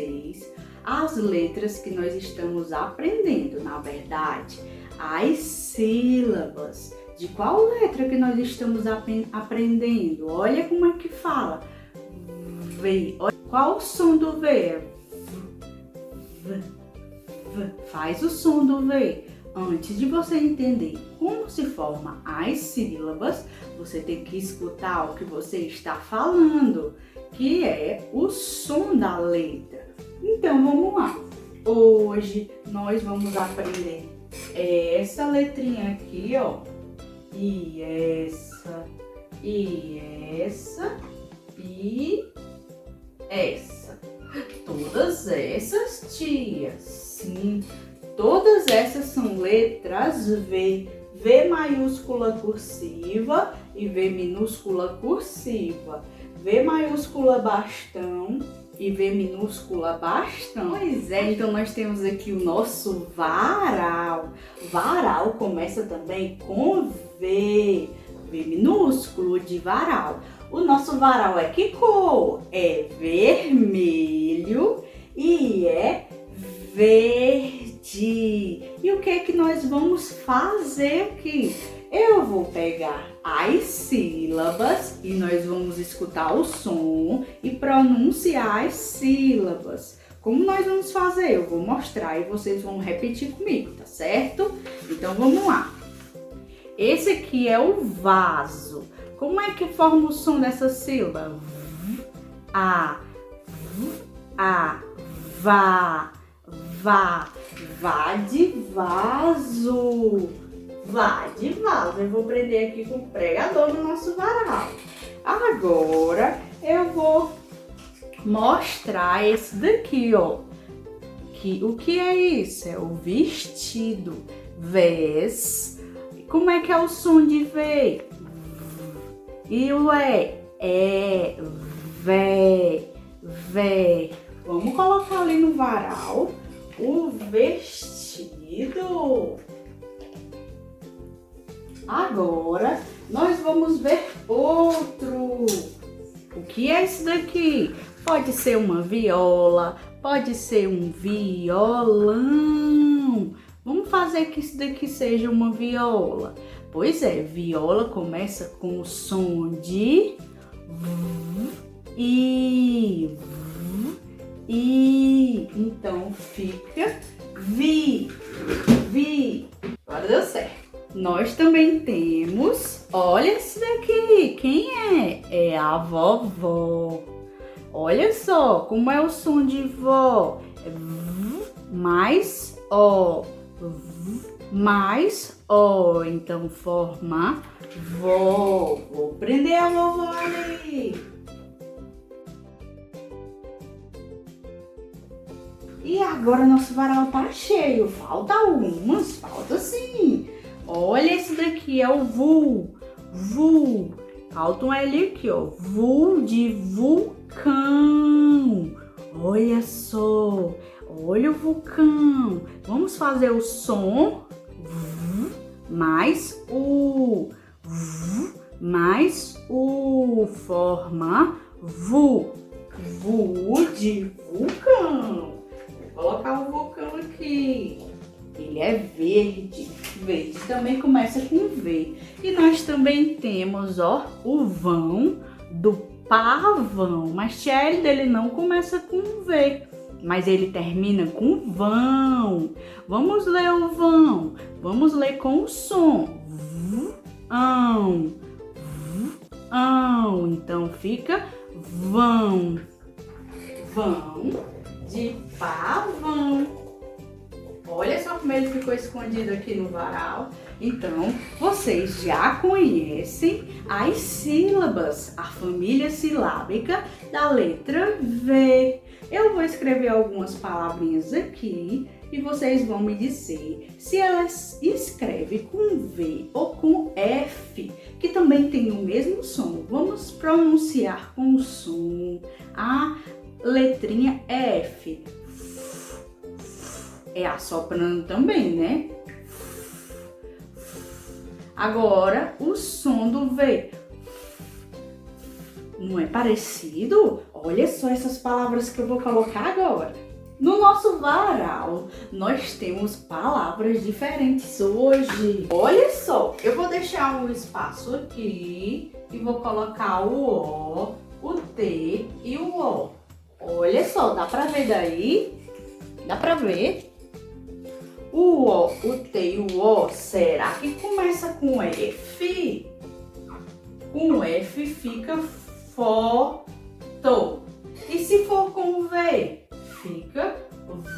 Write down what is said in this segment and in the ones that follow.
vocês as letras que nós estamos aprendendo, na verdade, as sílabas. De qual letra que nós estamos aprendendo? Olha como é que fala. V. Qual o som do V? V. Faz o som do V. Antes de você entender como se forma as sílabas, você tem que escutar o que você está falando, que é o som da letra. Então vamos lá. Hoje nós vamos aprender essa letrinha aqui, ó. E essa e essa. Todas essas, tia. Sim. Todas essas são letras V. V maiúscula cursiva e V minúscula cursiva. V maiúscula bastão e V minúscula bastão. Pois é, então nós temos aqui o nosso varal. Varal começa também com V. V minúsculo de varal. O nosso varal é que cor? É vermelho e é verde. E o que é que nós vamos fazer aqui? Eu vou pegar as sílabas e nós vamos escutar o som e pronunciar as sílabas. Como nós vamos fazer? Eu vou mostrar e vocês vão repetir comigo, tá certo? Então vamos lá. Esse aqui é o vaso. Como é que forma o som dessa sílaba? A, vá, vá, vá de vaso. Vá de vaso. Eu vou prender aqui com o pregador no nosso varal. Agora eu vou mostrar esse daqui, ó. O que é isso? É o vestido. Vês. Como é que é o som de V? E o é, vé. Vamos colocar ali no varal o vestido. Agora nós vamos ver outro. O que é isso daqui? Pode ser uma viola, pode ser um violão. Vamos fazer que isso daqui seja uma viola. Pois é, viola começa com o som de I. Então fica vi. Agora deu certo. Nós também temos, olha esse daqui, quem é? É a vovó. Olha só como é o som de vó. É mais ó, mais ó. Então forma vó. Vou prender a vovó ali. E agora nosso varal tá cheio. Falta algumas, falta sim. Olha esse daqui, é o vu. Falta um L aqui, ó. Vu de vulcão. Olha só. Olha o vulcão. Vamos fazer o som. Mais o. Mais o. Forma vu. Vu de vulcão. Vou colocar o vulcão aqui. Ele é verde. Verde também começa com V. E nós também temos, ó, o vão do pavão. Mas tia L dele não começa com V, mas ele termina com vão. Vamos ler o vão. Vamos ler com o som. Vão. Então fica vão. Vão de pavão. Olha só como ele ficou escondido aqui no varal. Então, vocês já conhecem as sílabas, a família silábica da letra V. Eu vou escrever algumas palavrinhas aqui e vocês vão me dizer se elas escrevem com V ou com F, que também tem o mesmo som. Vamos pronunciar com o som. A letrinha F. É assoprando também, né? Agora, o som do V. Não é parecido? Olha só essas palavras que eu vou colocar agora. No nosso varal, nós temos palavras diferentes hoje. Olha só, eu vou deixar um espaço aqui e vou colocar o O, o T e o O. Olha só, dá pra ver daí? Dá pra ver? O O, o T e o O, será que começa com F? Com F fica foto. E se for com V? Fica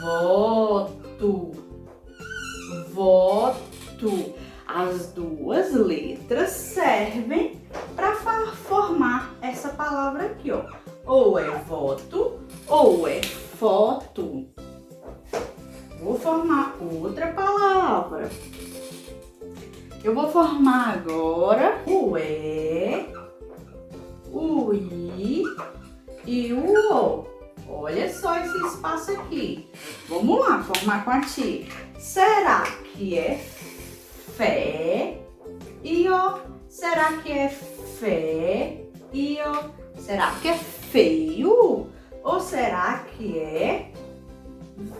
voto. Voto. As duas letras servem para formar essa palavra aqui, ó. Ou é voto ou é foto. Vou formar outra palavra. Eu vou formar agora o E, o I e o O. Olha só esse espaço aqui. Vamos lá, formar com a tia. Será que é fé e ó? Será que é fé e ó? Será que é feio? Ou será que é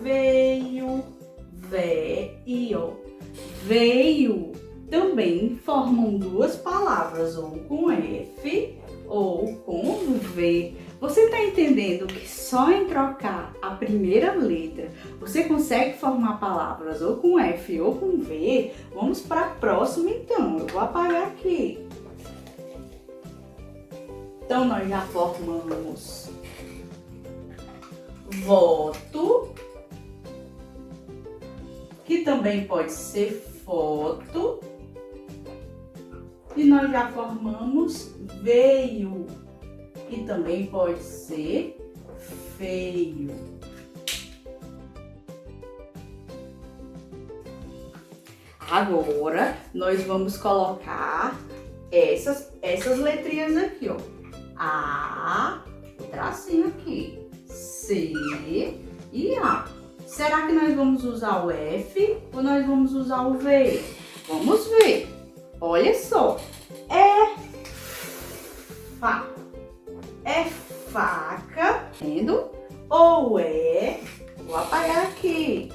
veio? Veio. Veio. Também formam duas palavras, ou com F ou com V. Você está entendendo que só em trocar a primeira letra você consegue formar palavras ou com F ou com V? Vamos para a próxima então. Eu vou apagar aqui. Então nós já formamos voto, que também pode ser foto. E nós já formamos veio, que também pode ser feio. Agora, nós vamos colocar essas letrinhas aqui, ó. A, o tracinho aqui, C e A. Será que nós vamos usar o F ou nós vamos usar o V? Vamos ver. Olha só, é faca, vendo? Ou é, vou apagar aqui,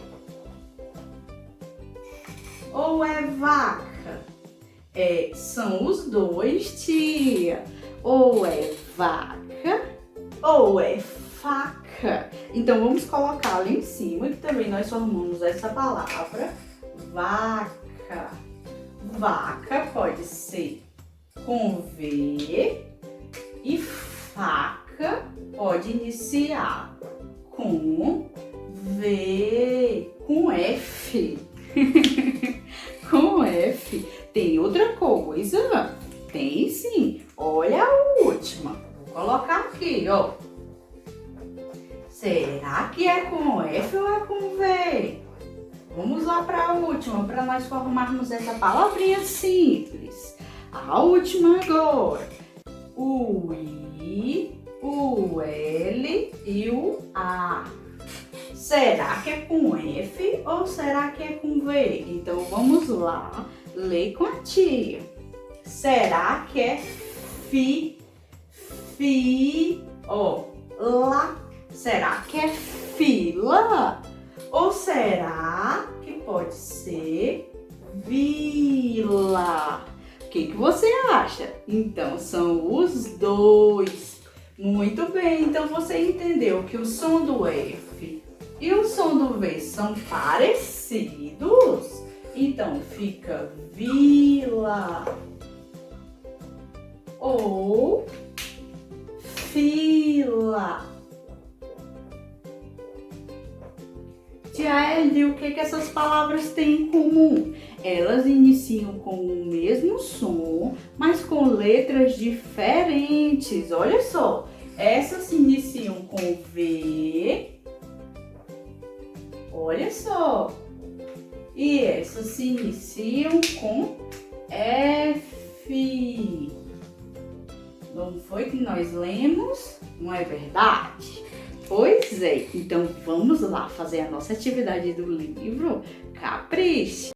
ou é vaca? São os dois, tia. Ou é vaca, ou é faca. Então vamos colocar ali em cima, que também nós formamos essa palavra, vaca. Vaca pode ser com V e faca pode iniciar com V, com F. Com F. Tem outra coisa? Tem sim. Olha a última. Vou colocar aqui, ó. Será que é com F ou é com V? Vamos lá para a última, para nós formarmos essa palavrinha simples. A última agora. O I, o L e o A. Será que é com F ou será que é com V? Então vamos lá, ler com a tia. Será que é lá? Será que é fila? Ou será que pode ser vila? O que você acha? Então, são os dois. Muito bem, então você entendeu que o som do F e o som do V são parecidos? Então, fica vila ou fila. Tia Eldy, o que essas palavras têm em comum? Elas iniciam com o mesmo som, mas com letras diferentes. Olha só, essas se iniciam com V. Olha só. E essas se iniciam com F. Não foi que nós lemos? Não é verdade? Pois é, então vamos lá fazer a nossa atividade do livro. Capriche!